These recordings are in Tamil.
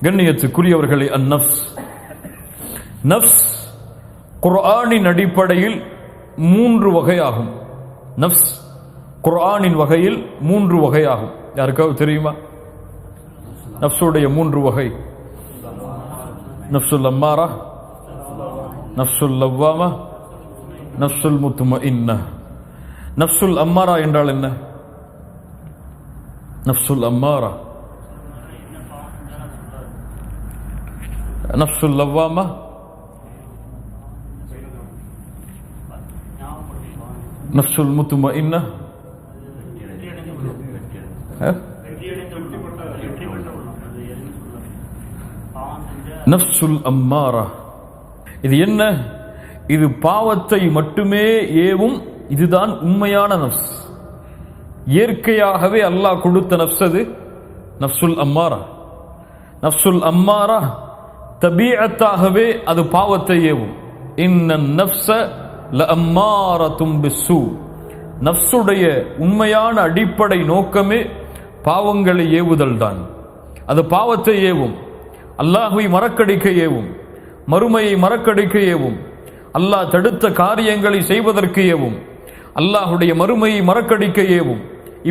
கண்ணியத்துக்குரியவர்களே, அந்நஃப்ஸ் நஃப்ஸ் குர்ஆனின் அடிப்படையில் 3 வகையாகும். நஃப்ஸ் குர்ஆனின் வகையில் 3 வகையாகும். யாருக்காவது தெரியுமா நஃப்ஸுடைய 3 வகை? நஃப்சுல் அம்மாரா, நஃப்சுல் லவ்வாமா, நஃப்சுல் முத்மஇன்னா. நஃப்சுல் அம்மாரா என்றால் என்ன? நஃப்சுல் அம்மாரா, நஃப்சுல் லவ்வாமா, நஃப்சுல் முத்மஇன்னா. நஃப்சுல் அம்மாரா இது என்ன? இது பாவத்தை மட்டுமே ஏவும். இதுதான் உண்மையான நஃப்ஸ். இயற்கையாகவே அல்லாஹ் கொடுத்த நஃப்ஸ் அது நஃப்சுல் அம்மாரா. நஃப்சுல் அம்மாரா தபீஅத்தாகவே அது பாவத்தை ஏவும். இன்னன் நஃப்ஸ லஅம்மாரத்தும் பிஸ்ஸூ. நஃப்ஸுடைய உண்மையான அடிப்படை நோக்கமே பாவங்களை ஏவுதல் தான். அது பாவத்தை ஏவும், அல்லாஹ்வை மறக்கடிக்க ஏவும், மறுமையை மறக்கடிக்க ஏவும், அல்லாஹ் தடுத்த காரியங்களை செய்வதற்கு ஏவும், அல்லாஹுடைய மறுமையை மறக்கடிக்க ஏவும்.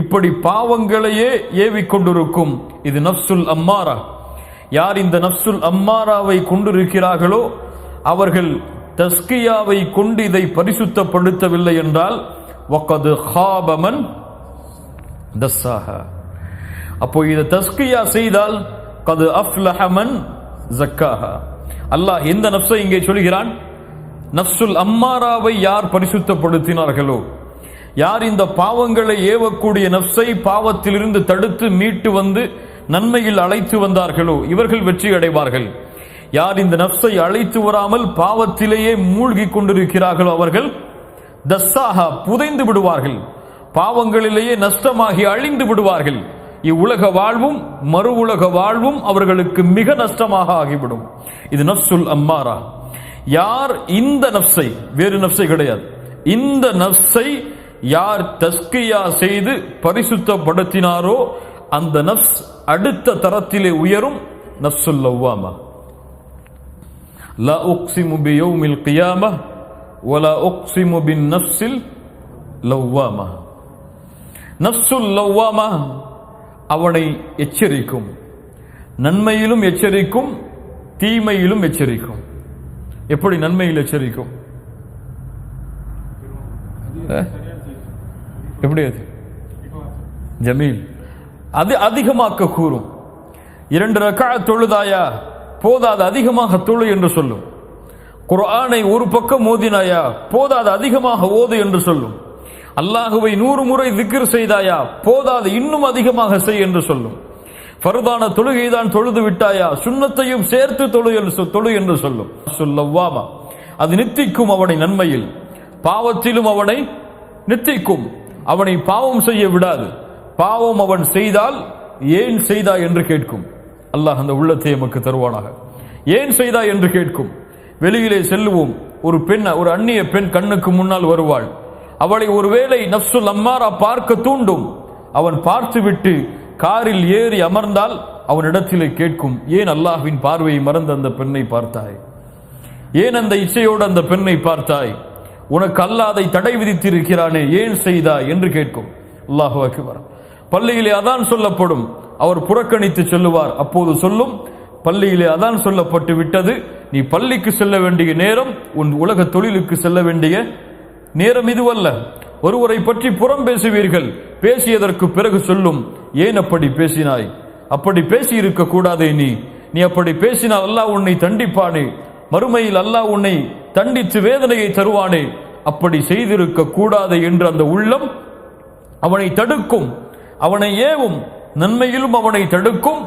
இப்படி பாவங்களையே ஏவிக்கொண்டிருக்கும் இது நஃப்சுல் அம்மாரா. யார் இந்த நஃப்சுல் அம்மாராவை கொண்டிருக்கிறார்களோ அவர்கள் தஸ்கியாவை கொண்டு இதை பரிசுத்தப்படுத்தவில்லை என்றால் வகது ஹாப மன் தஸ்ஸாஹா. அப்போ இதை தஸ்கியா செய்தால் கது அஃப்லஹ மன் ஸக்காஹா. அல்லாஹ் எந்த நஃப்ஸை இங்கே சொல்கிறான்? நஃப்சுல் அம்மாராவை யார் பரிசுத்தப்படுத்தினார்களோ, யார் இந்த பாவங்களை ஏவக்கூடிய நஃப்ஸை பாவத்திலிருந்து தடுத்து மீட்டு வந்து நன்மையில் அழைத்து வந்தார்களோ இவர்கள் வெற்றி அடைவார்கள். யார் இந்த நஃப்ஸை அழைத்து வராமல் பாவத்திலேயே மூழ்கி கொண்டிருக்கிறார்களோ அவர்கள் தஸ்ஸாஹா புதைந்து விடுவார்கள், பாவங்களிலேயே நஷ்டமாகி அழிந்து விடுவார்கள். இவ்வுலக வாழ்வும் மறு உலக வாழ்வும் அவர்களுக்கு மிக நஷ்டமாக ஆகிவிடும். இது நஃப்சுல் அம்மாரா. யார் இந்த நஃப்ஸை, வேறு நஃப்ஸை கிடையாது, இந்த நஃப்ஸை யார் தஸ்கியா செய்து பரிசுத்தப்படுத்தினாரோ அந்த நஃப்ஸ் அடுத்த தரத்திலே உயரும். நஃப்சுல் லவ்வாமா. லா உக்ஸிமு பியௌமில் கியாமஹ் வலா உக்ஸிமு பின் நஃப்ஸில் லவ்வாமா. நஃப்சுல் லவ்வாமா அவனை எச்சரிக்கும், நன்மையிலும் எச்சரிக்கும், தீமையிலும் எச்சரிக்கும். எப்படி நன்மையில் எச்சரிக்கும்? எப்படி? அது ஜமீல், அது அதிகமாக்க கூறும். 2 ரக்அத் தொழுதாயா போதாது, அதிகமாக தொழு என்று சொல்லும். குர்ஆனை ஒரு பக்கம் ஓதினாயா போதாது, அதிகமாக ஓது என்று சொல்லும். அல்லாஹுவை 100 முறை திக்ர் செய்தாயா போதாது, இன்னும் அதிகமாக செய் என்று சொல்லும். ஃபர்தான தொழுகைதான் தொழுது விட்டாயா சுன்னத்தையும் சேர்த்து தொழு என்று சொல்லும். சொல்லவாமா அது நித்திக்கும் அவனை நன்மையில், பாவத்திலும் அவனை நித்திக்கும். அவனை பாவம் செய்ய விடாது. பாவம் அவன் செய்தால் ஏன் செய்தாய் என்று கேட்கும். அல்லாஹ் அந்த உள்ளத்தை நமக்கு தருவானாக. ஏன் செய்தாய் என்று கேட்கும். வெளியிலே செல்லுவோம், ஒரு பெண், ஒரு அந்நிய பெண் கண்ணுக்கு முன்னால் வருவாள். அவளை ஒருவேளை நஃப்சுல் அம்மாரா பார்க்க தூண்டும். அவன் பார்த்துவிட்டு காரில் ஏறி அமர்ந்தால் அவனிடத்திலே கேட்கும், ஏன் அல்லாஹ்வின் பார்வையை மறந்து அந்த பெண்ணை பார்த்தாய்? ஏன் அந்த இச்சையோடு அந்த பெண்ணை பார்த்தாய்? உனக்கு அல்லாஹ் அதை தடை விதித்திருக்கிறானே, ஏன் செய்தாய் என்று கேட்கும். அல்லாஹு அக்பர். பள்ளியிலே அதான் சொல்லப்படும், அவர் புறக்கணித்து சொல்லுவார். அப்போது சொல்லும், பள்ளியிலே அதான் சொல்லப்பட்டு விட்டது, நீ பள்ளிக்கு செல்ல வேண்டிய நேரம் உன் உலக தொழிலுக்கு செல்ல வேண்டிய நேரம் இதுவல்ல. ஒருவரை பற்றி புறம் பேசுவீர்கள், பேசியதற்கு பிறகு சொல்லும், ஏன் அப்படி பேசினாய்? அப்படி பேசி இருக்க கூடாதே. நீ அப்படி பேசினால் அல்லாஹ் உன்னை தண்டிப்பானே, மறுமையில் அல்லாஹ் உன்னை தண்டித்து வேதனையை தருவானே, அப்படி செய்திருக்க கூடாது என்று அந்த உள்ளம் அவனை தடுக்கும், அவனை ஏவும். நன்மையிலும் அவனை தடுக்கும்,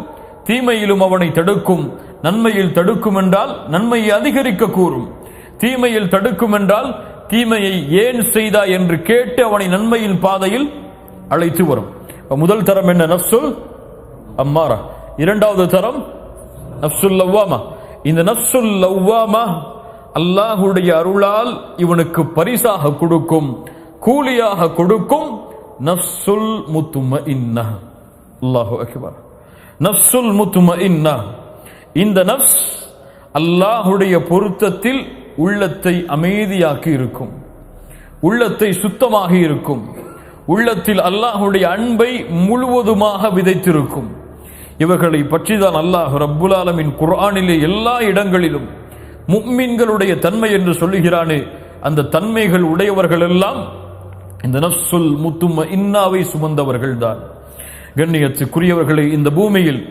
தீமையிலும் அவனை தடுக்கும். நன்மையில் தடுக்கும் என்றால் நன்மையை அதிகரிக்க கூறும், தீமையில் தடுக்கும் என்றால் தீமையை ஏன் செய்தா என்று கேட்டு அவனை நன்மையின் பாதையில் அழைத்து வரும். முதல் தரம் என்ன? நஃப்சுல் அம்மாரா. இரண்டாவது தரம் நஃப்சுல் லவ்வாமா. இந்த நஃப்சுல் லவ்வாமா அல்லாஹுடைய அருளால் இவனுக்கு பரிசாக கொடுக்கும், கூலியாக கொடுக்கும் நஃப்சுல் முத்மஇன்னா. அல்லாஹு அக்பர். நஃப்சுல் முத்மஇன்னா இந்த நஃப்ஸ் அல்லாஹுடைய பொருத்தத்தில் உள்ளத்தை அமைதியாக்கி இருக்கும், உள்ளத்தை சுத்தமாகி இருக்கும், உள்ளத்தில் அல்லாஹுடைய அன்பை முழுவதுமாக விதைத்திருக்கும். இவர்களை பற்றி தான் அல்லாஹ் ரப்புல் ஆலமீன் குர்ஆனிலே எல்லா இடங்களிலும் முஃமின்களுடைய தன்மை என்று சொல்லுகிறானே, அந்த தன்மைகள் உடையவர்கள் எல்லாம் இந்த நஃப்ஸுல் முத்துமஇன்னாவை சுமந்தவர்கள் தான். கண்ணியத்துக்குரியவர்களை, இந்த பூமியில்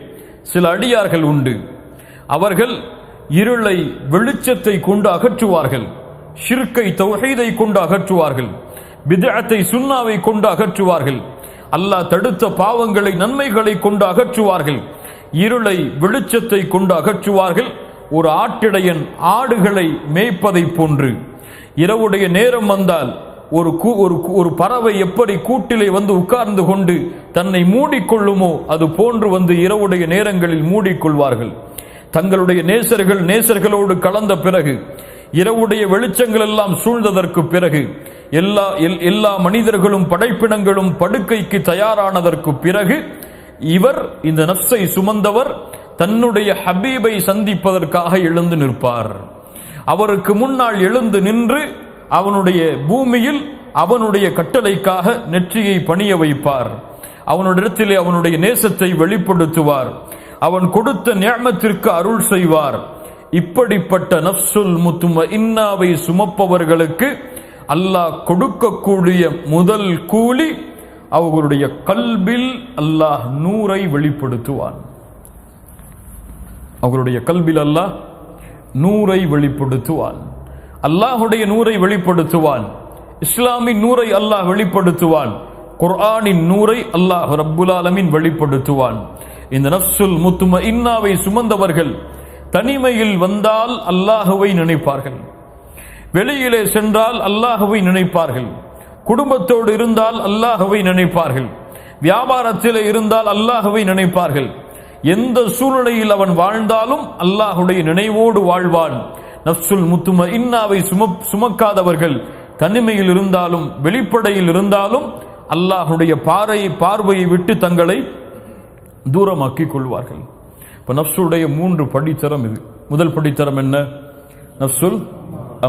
சில அடியார்கள் உண்டு. அவர்கள் இருளை வெளிச்சத்தை கொண்டு அகற்றுவார்கள், ஷிர்கை தௌஹீதை கொண்டு அகற்றுவார்கள், பித்அத்தை சுன்னாவை கொண்டு அகற்றுவார்கள், அல்லாஹ் தடுத்த பாவங்களை நன்மைகளை கொண்டு அகற்றுவார்கள், இருளை வெளிச்சத்தை கொண்டு அகற்றுவார்கள். ஒரு ஆட்டிடையன் ஆடுகளை மேய்ப்பதை போன்று இரவுடைய நேரம் வந்தால் ஒரு பறவை எப்படி கூட்டிலே வந்து உட்கார்ந்து கொண்டு தன்னை மூடிக்கொள்ளுமோ அது போன்று வந்து இரவுடைய நேரங்களில் மூடிக்கொள்வார்கள். தங்களுடைய நேசர்களோடு கலந்த பிறகு, இரவுடைய வெளிச்சங்கள் எல்லாம் சூழ்ந்ததற்கு பிறகு, எல்லா மனிதர்களும் படைப்பினங்களும் படுக்கைக்கு தயாரானதற்கு பிறகு, இவர் இந்த நஃப்ஸை சுமந்தவர் தன்னுடைய ஹபீபை சந்திப்பதற்காக எழுந்து நிற்பார். அவருக்கு முன்னால் எழுந்து நின்று அவனுடைய பூமியில் அவனுடைய கட்டளைக்காக நெற்றியை பணிய வைப்பார். அவனுடைய அவனுடைய நேசத்தை வெளிப்படுத்துவார். அவன் கொடுத்த நிஅமத்திற்கு அருள் செய்வார். இப்படிப்பட்ட நஃப்ஸுல் முத்துமஇன்னாவை சுமப்பவர்களுக்கு அல்லாஹ் கொடுக்கக்கூடிய முதல் கூலி, அவர்களுடைய கல்பில் அல்லாஹ் நூரை வெளிப்படுத்துவான். அவர்களுடைய கல்பில் அல்லாஹ் நூரை வெளிப்படுத்துவான். அல்லாஹுடைய நூரை வெளிப்படுத்துவான். இஸ்லாமின் நூரை அல்லாஹ் வெளிப்படுத்துவான். குர்ஆனின் நூரை அல்லாஹ் ரப்புல் ஆலமீன் வெளிப்படுத்துவான். இந்த நஃப்ஸுல் முத்துமஇன்னாவை சுமந்தவர்கள் தனிமையில் வந்தால் அல்லாஹுவை நினைப்பார்கள், வெளியிலே சென்றால் அல்லாஹுவை நினைப்பார்கள், குடும்பத்தோடு இருந்தால் அல்லாஹுவை நினைப்பார்கள், வியாபாரத்திலே இருந்தால் அல்லாஹுவை நினைப்பார்கள். எந்த சூழ்நிலையில் அவன் வாழ்ந்தாலும் அல்லாஹுடைய நினைவோடு வாழ்வான். நஃப்ஸுல் முத்துமஇன்னாவை சுமக்காதவர்கள் தனிமையில் இருந்தாலும் வெளிப்படையில் இருந்தாலும் அல்லாஹுடைய பார்வையை விட்டு தங்களை தூரமாக்கிக் கொள்வார்கள். இப்ப நஃப்ஸுடைய 3 படித்தரம் இது. முதல் படித்தரம் என்ன? நஃப்ஸுல்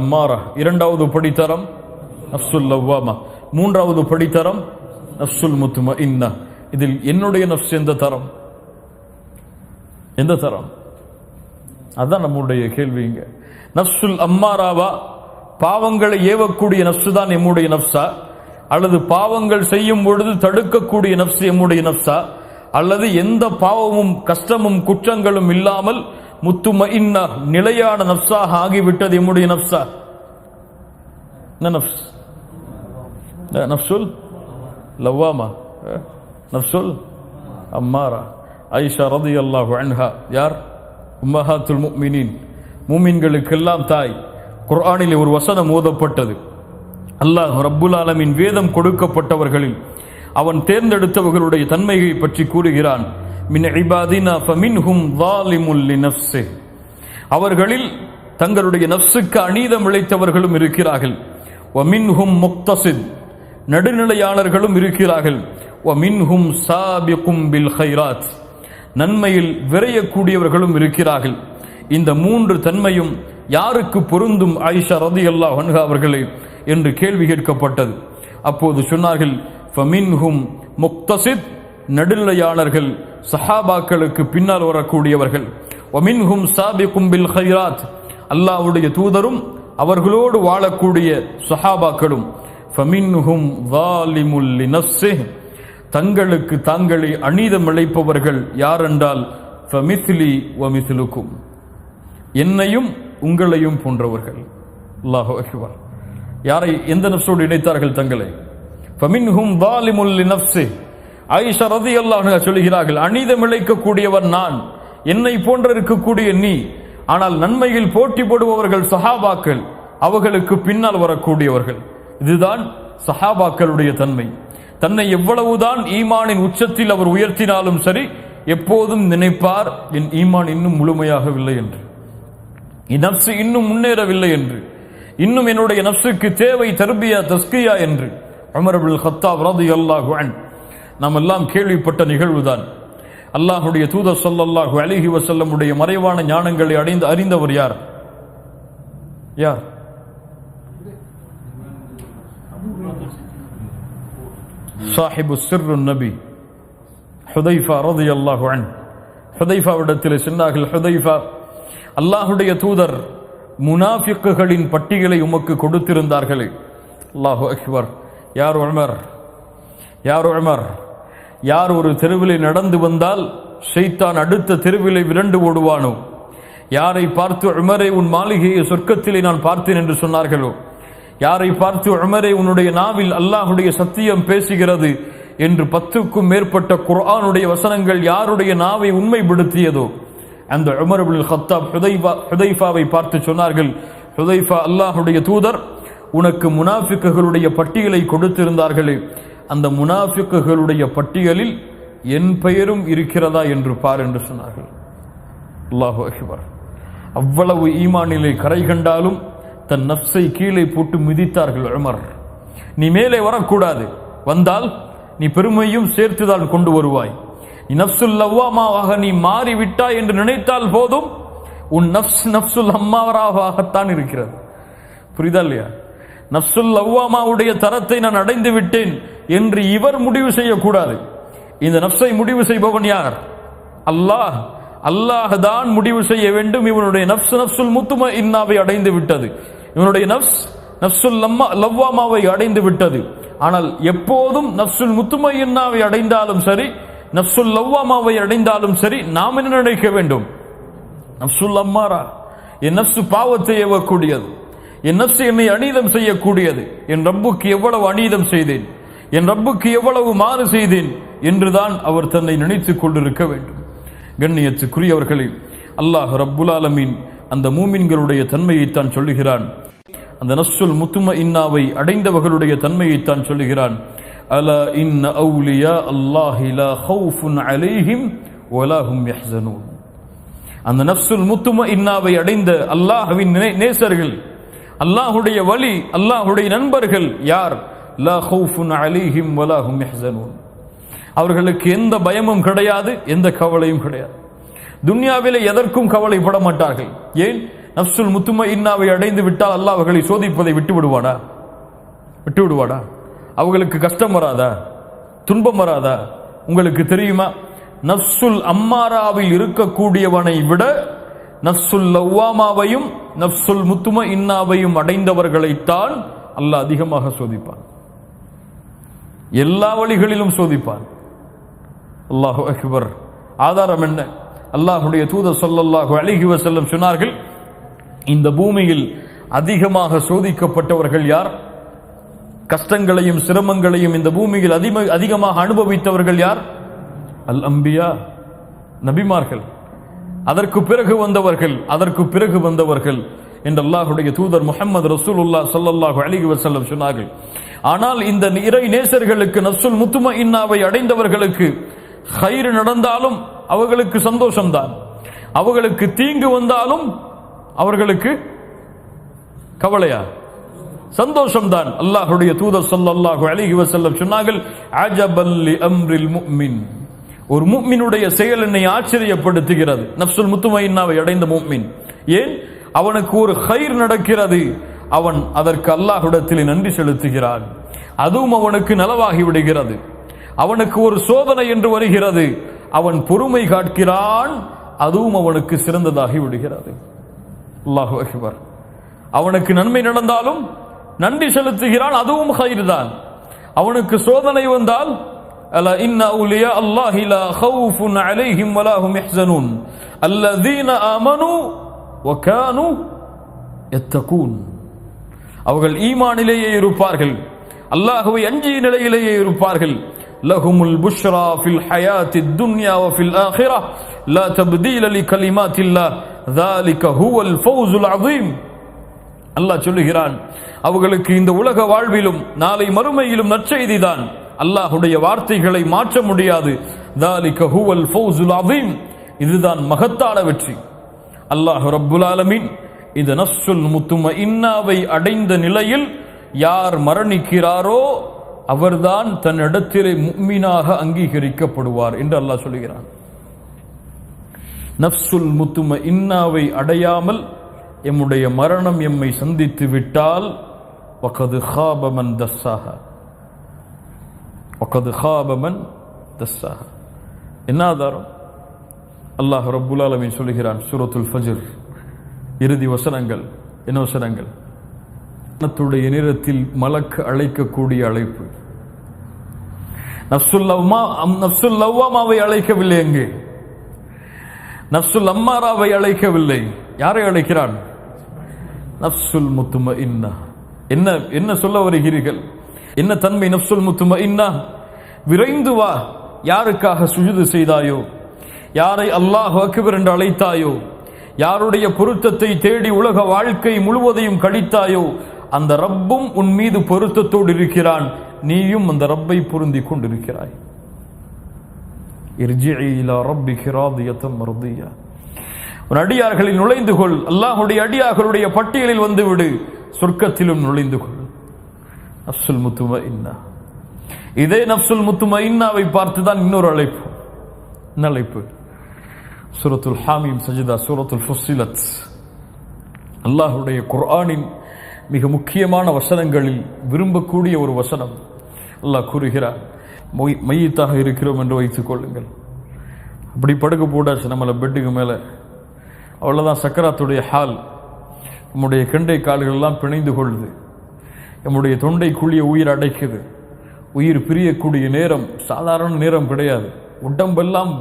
அம்மாரா. இரண்டாவது படித்தரம் நஃப்ஸுல் லவ்வாமா. மூன்றாவது படித்தரம் நஃப்ஸுல் முத்துமஇன்னா. இதில் என்னுடைய நஃப்ஸ் எந்த தரம்? எந்த தரம்? அதான் நம்முடைய கேள்விங்க. நஃப்ஸுல் அம்மாராவா, பாவங்களை ஏவக்கூடிய நஃப்ஸு தான் எம்முடைய நஃப்ஸா, அல்லது பாவங்கள் செய்யும் பொழுது தடுக்கக்கூடிய நஃப்ஸ் எம்முடைய நஃப்ஸா, அல்லது எந்த பாவமும் கஷ்டமும் குற்றங்களும் இல்லாமல் முத்துமஇன்னா நிலையான நஃப்ஸாக ஆகிவிட்டது எம்முடைய நஃப்ஸா? என்ன நஃப்ஸ்? நஃப்ஸுல் லவ்வாமா, நஃப்ஸுல் அம்மாரா. ஆயிஷா ரலியல்லாஹு அன்ஹா யார்? உம்மஹாத்துல் முஃமினீன், மூமின்களுக்கெல்லாம் தாய். குர்ஆனிலே ஒரு வசனம் ஓதப்பட்டது. அல்லாஹ் ரப்புல் ஆலமீன் வேதம் கொடுக்கப்பட்டவர்களில் அவன் தேர்ந்தெடுத்தவர்களுடைய தன்மையை பற்றி கூறுகிறான். மின் இபாதினா ஃபமின்ஹும் ஸாலிமுல் லினஃப்ஸிஹ். அவர்களில் தங்களுடைய நஃப்ஸுக்கு அநீதம் இழைத்தவர்களும் இருக்கிறார்கள். வமின்ஹும் முக்தஸித், நடுநிலையாளர்களும் இருக்கிறார்கள். வமின்ஹும் சாபிகும் பில் கைராத், நன்மையில் விரையக்கூடியவர்களும் இருக்கிறார்கள். இந்த 3 தன்மையும் யாருக்கு பொருந்தும் ஆயிஷா ரலியல்லாஹு அன்ஹா அவர்களே என்று கேள்வி கேட்கப்பட்டது. அப்போது சொன்னார்கள், ஃபமின்ஹும் முக்தஸித், நடுநிலையாளர்கள், சஹாபாக்களுக்கு பின்னால் வரக்கூடியவர்கள். வமின்ஹும் சாபிகும் பில் கைராத், அல்லாஹ்வுடைய தூதரும் அவர்களோடு வாழக்கூடிய சஹாபாக்களும். ஃபமின்ஹும் ஸாலிமுல் லினஃப்ஸிஹ், தங்களுக்கு தாங்களே அநீதம் இழைப்பவர்கள் யார் என்றால் ஃபமிஸ்லி வமிஸ்லுக்கும், என்னையும் உங்களையும் போன்றவர்கள். அல்லாஹு அக்பர். யாரை எந்த நஃப்ஸோடு இணைத்தார்கள் தங்களை? ஃபமின்ஹும் ஸாலிமுல் லினஃப்ஸிஹ். ஆயிஷா ரலியல்லாஹு அன்ஹா சொல்கிறார்கள், அநீதம் இழைக்கக்கூடியவர் நான், என்னை போன்ற இருக்கக்கூடிய நீ. ஆனால் நன்மையில் போட்டி போடுபவர்கள் சஹாபாக்கள், அவர்களுக்கு பின்னால் வரக்கூடியவர்கள். இதுதான் சஹாபாக்களுடைய தன்மை. தன்னை எவ்வளவுதான் ஈமானின் உச்சத்தில் அவர் உயர்த்தினாலும் சரி, எப்போதும் நினைப்பார், என் ஈமான் இன்னும் முழுமையாகவில்லை என்று, என் நஃப்ஸ் இன்னும் முன்னேறவில்லை என்று, இன்னும் என்னுடைய நஃப்ஸுக்கு தேவை தர்பியா தஸ்கியா என்று. உமர் இப்னுல் கத்தாப் ரலியல்லாஹு அன்ஹு நாம் எல்லாம் கேள்விப்பட்ட நிகழ்வுதான். அல்லாஹுடைய தூதர் ஸல்லல்லாஹு அலைஹி வஸல்லம் உடைய மறைவான ஞானங்களை அறிந்தவர் யார்? யார்? சாஹிபு சிர்ருன் நபி ஹுதைஃபா ரலியல்லாஹு அன்ஹு. ஹுதைஃபாவிடத்தில் சொன்னார்கள், ஹுதைஃபா, அல்லாஹுடைய தூதர் முனாஃபிக்குகளின் பட்டியலை உமக்கு கொடுத்திருந்தார்களே. அல்லாஹு அக்பர். யார் உமர்? யார் உமர்? யார் ஒரு தெருவிலே நடந்து வந்தால் ஷைத்தான் அடுத்த தெருவிலே விரண்டு ஓடுவானோ, யாரை பார்த்து உமரே உன் மாளிகையை சொர்க்கத்திலே நான் பார்த்தேன் என்று சொன்னார்களோ, யாரை பார்த்து உமரே உன்னுடைய நாவில் அல்லாஹுடைய சத்தியம் பேசுகிறது என்று 10க்கும் மேற்பட்ட குர்ஆனுடைய வசனங்கள் யாருடைய நாவை உண்மைப்படுத்தியதோ, அந்த உமர் இப்னுல் கத்தாப் ஹுதைஃபாவை பார்த்து சொன்னார்கள், ஹுதைஃபா, அல்லாஹுடைய தூதர் உனக்கு முனாஃபிக்குகளுடைய பட்டியலை கொடுத்திருந்தார்களே, அந்த முனாஃபிக்குகளுடைய பட்டியலில் என் பெயரும் இருக்கிறதா என்று பார் என்று சொன்னார்கள். அல்லாஹு அக்பர். அவ்வளவு ஈமானிலே கரை கண்டாலும் தன் நஃப்ஸை கீழே போட்டு மிதித்தார்கள் உமர். நீ மேலே வரக்கூடாது, வந்தால் நீ பெருமையும் சேர்த்துதான் கொண்டு வருவாய். நீ நஃப்சுல் லவ்வாமாவாக நீ மாறிவிட்டாய் என்று நினைத்தால் போதும், உன் நஃப்சுல் அம்மாராகத்தான் இருக்கிறது. புரியுதா இல்லையா? நஃப்சுல் லவ்வாமாவுடைய தரத்தை நான் அடைந்து விட்டேன் என்று இவர் முடிவு செய்யக்கூடாது. இந்த நஃப்ஸை முடிவு செய்பவன் யார்? அல்லாஹ். அல்லாஹ் தான் முடிவு செய்ய வேண்டும். இவனுடைய நஃப்சுல் முத்மஇன்னாவை அடைந்து விட்டது, இவனுடைய நஃப்சுல் லவ்வாமாவை அடைந்து விட்டது. ஆனால் எப்போதும் நஃப்சுல் முத்மஇன்னாவை அடைந்தாலும் சரி, நஃப்சுல் லவ்வாமாவை அடைந்தாலும் சரி, நாம் என்ன நினைக்க வேண்டும்? நஃப்சுல் அம்மாரா, என் நஃப்சு பாவத்தை ஏவக்கூடியது, என் நஃப்சு என்னை அநீதம் செய்யக்கூடியது, என் ரப்புக்கு எவ்வளவு அநீதம் செய்தேன், என் ரப்புக்கு எவ்வளவு மாறு செய்தேன் என்றுதான் அவர் தன்னை நினைத்துக் கொண்டிருக்க வேண்டும். கண்ணியத்துக்குரியவர்களே, அல்லாஹ் ரப்புல் ஆலமீன் அந்த மூமின்களுடைய தன்மையைத்தான் சொல்லுகிறான். அந்த நஃப்சுல் முத்மஇன்னாவை அடைந்தவர்களுடைய தன்மையைத்தான் சொல்லுகிறான். அலா இன்ன அவுலியா அல்லாஹி லா ஹவுஃபுன் அலைஹிம் வலா ஹும் யஹ்ஸனூன். அந்த நஃப்சுல் முத்மஇன்னாவை அடைந்த அல்லாஹ்வின் நேசர்கள், அல்லாஹுடைய வலி, அல்லாஹுடைய நண்பர்கள் யார்? லா ஹவுஃபுன் அலைஹிம் வலா ஹும் யஹ்ஸனூன். அவர்களுக்கு எந்த பயமும் கிடையாது, எந்த கவலையும் கிடையாது. துன்யாவிலே எதற்கும் கவலைப்பட மாட்டார்கள். ஏன்? நஃப்சுல் முத்மஇன்னாவை அடைந்து விட்டால் அல்லாஹ் அவர்களை சோதிப்பதை விட்டு விடுவாடா? அவர்களுக்கு கஷ்டம் வராதா? துன்பம் வராதா? உங்களுக்கு தெரியுமா, நஃப்சுல் அம்மாராவில் இருக்கக்கூடியவனை விட நஃப்சுல் லவ்வாமாவையும் நஃப்சுல் முத்மஇன்னாவையும் அடைந்தவர்களைத்தான் அல்லாஹ் அதிகமாக சோதிப்பான். எல்லா வழிகளிலும் சோதிப்பான். அல்லாஹு அக்பர். ஆதாரம் என்ன? அல்லாஹுடைய தூதர் ஸல்லல்லாஹு அலைஹி வஸல்லம் சொன்னார்கள், இந்த பூமியில் அதிகமாக சோதிக்கப்பட்டவர்கள் யார்? கஷ்டங்களையும் சிரமங்களையும் இந்த பூமியில் அதிகமாக அனுபவித்தவர்கள் யார்? அல் அம்பியா, நபிமார்கள். அதற்கு பிறகு வந்தவர்கள் என்று அல்லாஹுடைய தூதர் முஹம்மது ரசூலுல்லாஹ் ஸல்லல்லாஹு அலைஹி வஸல்லம் சொன்னார்கள். ஆனால் இந்த இறை நேசர்களுக்கு, நஃப்சுல் முத்மஇன்னாவை அடைந்தவர்களுக்கு கைர் நடந்தாலும் அவர்களுக்கு சந்தோஷம்தான், அவர்களுக்கு தீங்கு வந்தாலும் அவர்களுக்கு கவலையா? சந்தோஷம்தான். அல்லாஹுடைய தூதர் ஸல்லல்லாஹு அலைஹி வஸல்லம் சொன்னார்கள், அஜபல் லி அம்ரில் முஃமின். ஒரு முஃமினுடைய செயல் என்னை ஆச்சரியப்படுத்துகிறது. நஃப்சுல் முத்மஇன்னாவை அடைந்த முஃமின், ஏன்? அவனுக்கு ஒரு கைர் நடக்கிறது, அவன் அதற்கு அல்லாஹ்விடத்தில் நன்றி செலுத்துகிறான், அதுவும் அவனுக்கு நலவாகி விடுகிறது. அவனுக்கு ஒரு சோதனை என்று வருகிறது, அவன் பொறுமை காக்கிறான், அதுவும் அவனுக்கு சிறந்ததாகி விடுகிறது. அல்லாஹு அக்பர். அவனுக்கு நன்மை நடந்தாலும் நன்றி செலுத்துகிறான், அதுவும் கைர் தான். அவனுக்கு சோதனை வந்தால், அலா இன்ன அவுலியா அல்லாஹி லா ஹவுஃபுன் அலைஹிம் வலா ஹும் யஹ்ஸனூன் அல்லதீன ஆமனூ வகானூ யத்தகூன். அவர்கள் ஈமானிலேயே இருப்பார்கள், அல்லாஹ்வை அஞ்சிய நிலையிலேயே இருப்பார்கள். லஹுமுல் புஷ்ரா ஃபில் ஹயாத்தித் துன்யா வ ஃபில் ஆখিরাহ லா தப்தீல லிகலிமாத்தில்லாஹ் ذلك ஹுவல் ஃபௌஸுல் அஸீம். அல்லாஹ் சொல்லுகிறான், அவர்களுக்கு இந்த உலக வாழ்விலும் நாளை மறுமையிலும் நற்செய்திதான். அல்லாஹ்வுடைய வார்த்தைகளை மாற்ற முடியாது. ذلك ஹுவல் ஃபௌஸுல் அஸீம். இதுதான் மகத்தான வெற்றி. அல்லாஹ் ரப்புல் ஆலமீன் இந்த நஃப்சுல் முத்மஇன்னாவை அடைந்த நிலையில் யார் மரணிக்கிறாரோ அவர்தான் தன்னிடத்திலே முஃமினாக அங்கீகரிக்கப்படுவார் என்று அல்லாஹ் சொல்கிறான். நஃப்சுல் முத்துமஇன்னாவை அடையாமல் எம்முடைய மரணம் எம்மை சந்தித்து விட்டால் வகது காப மன் தஸ்ஸாஹா, வகது காப மன் தஸ்ஸாஹா. என்ன ஆதாரம்? அல்லாஹ் ரப்புல் ஆலமீன் சொல்கிறான் சூரத்துல் ஃபஜ்ர் இறுதி வசனங்கள். என்ன வசனங்கள்? மரணத்துடைய நேரத்தில் மலக்கு அழைக்கக்கூடிய அழைப்பு. நஃப்சுல் லவ்வாமாவை அழைக்கவில்லை, எங்கே நஃப்சுல் அம்மாராவை அழைக்கவில்லை. யாரை அழைக்கிறான்? நஃப்சுல் முத்துமஇன்னா. என்ன என்ன சொல்ல வருகிறீர்கள்? என்ன தன்மை நஃப்சுல் முத்துமஇன்னா? விரைந்து வா, யாருக்காக சுஜூது செய்தாயோ, யாரை அல்லாஹ் அக்பர் என்று அழைத்தாயோ, யாருடைய பொருத்தத்தை தேடி உலக வாழ்க்கை முழுவதையும் கழித்தாயோ, அந்த ரப்பும் உன் மீது பொருத்தத்தோடு இருக்கிறான், நீயும் அந்த ரப்பை பொருந்தி கொண்டிருக்கிறாய். இர்ஜிஇ இலா ரப்பிகி ராதியத்தன் மர்தியா. உன் அடியார்களில் நுழைந்து கொள், அல்லாஹ்வுடைய அடியார்களுடைய பட்டியலில் வந்துவிடு, சொர்க்கத்திலும் நுழைந்து கொள். நஃப்சுல் முத்துமஇன்னா. இதே நஃப்சுல் முத்துமஇன்னாவை பார்த்துதான் இன்னொரு அழைப்பு. என்ன அழைப்பு? சூரத்துல் ஹாமீம் சஜ்தா, சூரத்துல் ஃபுஸ்ஸிலத். அல்லாஹ்வுடைய குர்ஆனின் மிக முக்கியமான வசனங்களில் விரும்பக்கூடிய ஒரு வசனம். அல்லாஹ் கூறுகிறார், மையத்தாக இருக்கிறோம் என்று வைத்துக் கொள்ளுங்கள், அப்படி படுக்க போடாச்சு நம்மளை பெட்டுக்கு மேலே, அவ்வளோதான் சக்கராத்துடைய ஹால். நம்முடைய கெண்டை கால்கள் எல்லாம் பிணைந்து கொள்ளுது, நம்முடைய தொண்டைக்குழிய உயிர் அடைக்குது. உயிர் பிரியக்கூடிய நேரம் சாதாரண நேரம் கிடையாது. உடம்பெல்லாம்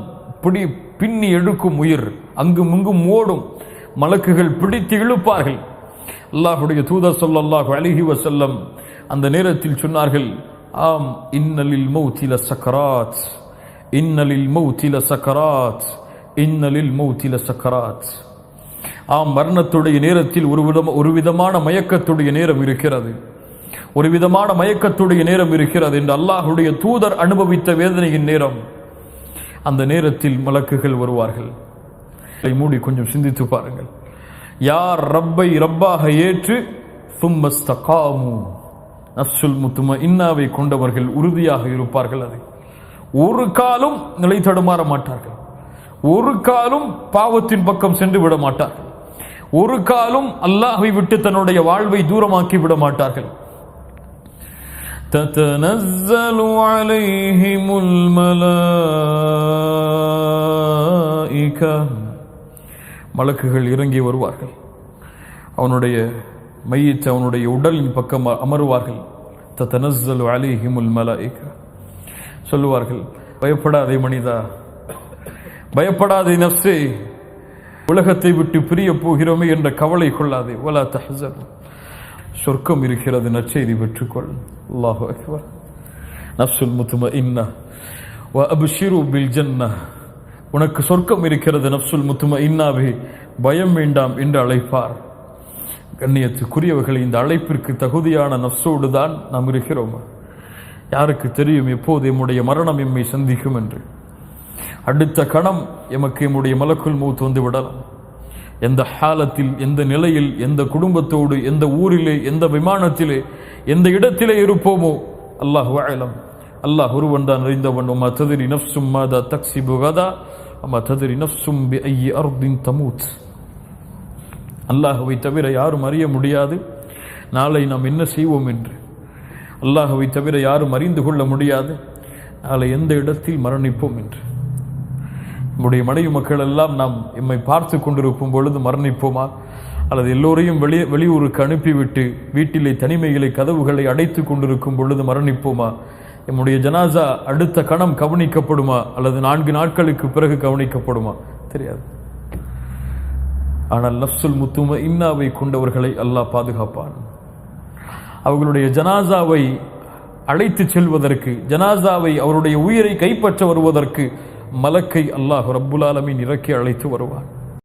பின்னி எடுக்கும் உயிர், அங்கும் இங்கும் ஓடும். மலக்குகள் பிடித்து இழுப்பார்கள். அல்லாஹ்வுடைய தூதர் ஸல்லல்லாஹு அலைஹி வஸல்லம் அந்த நேரத்தில் சொன்னார்கள், ஆம், இன்னலில் மௌத்தி லசக்கராத், இன்னலில் மௌத்தி லசக்கராத், இன்னலில் மௌத்தி லசக்கராத். ஆம், மரணத்துடைய நேரத்தில் ஒரு விதமான மயக்கத்துடைய நேரம் இருக்கிறது, ஒரு விதமான மயக்கத்துடைய நேரம் இருக்கிறது என்று அல்லாஹ்வுடைய தூதர் அனுபவித்த வேதனையின் நேரம். அந்த நேரத்தில் மலக்குகள் வருவார்கள். மூடி கொஞ்சம் சிந்தித்து பாருங்கள். யார் ரப்பை ரப்பாக ஏற்று சும்மஸ்தகாமு, நஃப்சுல் முத்துமஇன்னாவை கொண்டவர்கள் உறுதியாக இருப்பார்கள். அதை ஒரு காலும் நிலை தடுமாற மாட்டார்கள், ஒரு காலும் பாவத்தின் பக்கம் சென்று விட மாட்டார்கள், ஒரு காலும் அல்லாஹ்வை விட்டு தன்னுடைய வாழ்வை தூரமாக்கி விட மாட்டார்கள். ததனஸ்ஸலு அலைஹிமுல் மலாயிகா, மலக்குகள் இறங்கி வருவார்கள். அவனுடைய மையத்தை அவனுடைய உடலின் பக்கம் அமருவார்கள். ததனஸ்ஸலு அலைஹிமுல் மலாயிகா, சொல்லுவார்கள், பயப்படாதே மனிதா, பயப்படாதே நஃப்ஸே, உலகத்தை விட்டு பிரிய போகிறோமே என்ற கவலை கொள்ளாதே. வலா தஹ்ஸன், சொர்க்கம் இருக்கிறது, நற்செய்தி பெற்றுக்கொள். அல்லாஹு அக்பர். நஃப்சுல் முத்துமஇன்னா வ அப்ஷிரு பில் ஜன்னah, உனக்கு சொர்க்கம் இருக்கிறது நஃப்சுல் முத்துமஇன்னாவே, பயம் வேண்டாம் என்று அழைப்பார். கண்ணியத்துக்குரியவர்களை, இந்த அழைப்பிற்கு தகுதியான நஃப்ஸோடு தான் நாம் இருக்கிறோம். யாருக்கு தெரியும் எப்போது எம்முடைய மரணம் எம்மை சந்திக்கும் என்று? அடுத்த கணம் எமக்கு எம்முடைய மலக்குல் மௌத் வந்து விடலாம். எந்த ஹாலத்தில், எந்த நிலையில், எந்த குடும்பத்தோடு, எந்த ஊரிலே, எந்த விமானத்திலே, எந்த இடத்திலே இருப்போமோ அல்லாஹு அலம், அல்லாஹ் ஒருவன் தான் அறிந்தவன். வமா தத்ரி நஃப்சும் மாதா தக்ஸிபு கதா வமா தத்ரி நஃப்சும் பிஅய்யி அர்தின் தமூத். அல்லாஹ்வை தவிர யாரும் அறிய முடியாது நாளை நாம் என்ன செய்வோம் என்று. அல்லாஹ்வை தவிர யாரும் அறிந்து கொள்ள முடியாது நாளை எந்த இடத்தில் மரணிப்போம் என்று. நம்முடைய மனைவி மக்கள் எல்லாம் நாம் எம்மை பார்த்து கொண்டிருக்கும் பொழுது மரணிப்போமா, அல்லது எல்லோரையும் வெளியூருக்கு அனுப்பிவிட்டு வீட்டிலே தனிமைகளை கதவுகளை அடைத்து கொண்டிருக்கும் பொழுது மரணிப்போமா? நம்முடைய ஜனாசா அடுத்த கணம் கவனிக்கப்படுமா, அல்லது 4 நாட்களுக்கு பிறகு கவனிக்கப்படுமா? தெரியாது. ஆனால் நஃப்சுல் முத்துமஇன்னாவை கொண்டவர்களை அல்லாஹ் பாதுகாப்பான். அவர்களுடைய ஜனாசாவை அழைத்து செல்வதற்கு, ஜனாசாவை அவருடைய உயிரை கைப்பற்ற வருவதற்கு மலக்கை அல்லாஹ் ரப்புல் ஆலமீன் இறக்கி அழைத்து வருவார்.